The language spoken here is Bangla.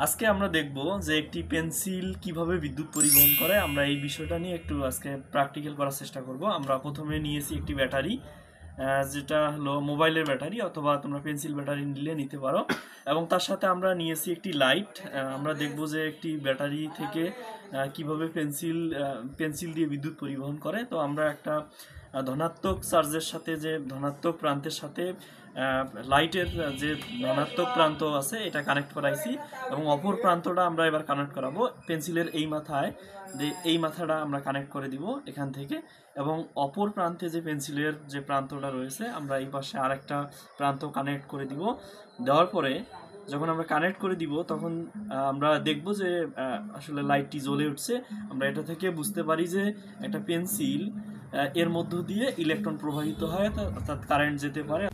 আজকে আমরা দেখব যে একটি পেন্সিল কিভাবে বিদ্যুৎ পরিবহন করে। আমরা এই বিষয়টা নিয়ে একটু আজকে প্র্যাকটিক্যাল করার চেষ্টা করব। আমরা প্রথমে নিয়েছি একটি ব্যাটারি, যেটা হলো মোবাইলের ব্যাটারি, অথবা তোমরা পেন্সিল ব্যাটারি নিলে নিতে পারো। এবং তার সাথে আমরা নিয়েছি একটি লাইট। আমরা দেখব যে একটি ব্যাটারি থেকে কিভাবে পেন্সিল দিয়ে বিদ্যুৎ পরিবহন করে। তো আমরা একটা ধনাত্মক চার্জের সাথে, যে ধনাত্মক প্রান্তের সাথে লাইটের যে ধনাত্মক প্রান্ত আছে এটা কানেক্ট করাইছি, এবং অপর প্রান্তটা আমরা এবার কানেক্ট করাবো পেন্সিলের এই মাথায়। এই মাথাটা আমরা কানেক্ট করে দিব এখান থেকে, এবং অপর প্রান্তে যে পেন্সিলের যে প্রান্তটা রয়েছে আমরা এই পাশে আরেকটা প্রান্ত কানেক্ট করে দিব। দেওয়ার পরে যখন আমরা কানেক্ট করে দিব তখন আমরা দেখব যে আসলে লাইটটি জ্বলে উঠছে। আমরা এটা থেকে বুঝতে পারি যে একটা পেন্সিল এর মধ্য দিয়ে ইলেকট্রন প্রবাহিত হয়, অর্থাৎ কারেন্ট যেতে পারে।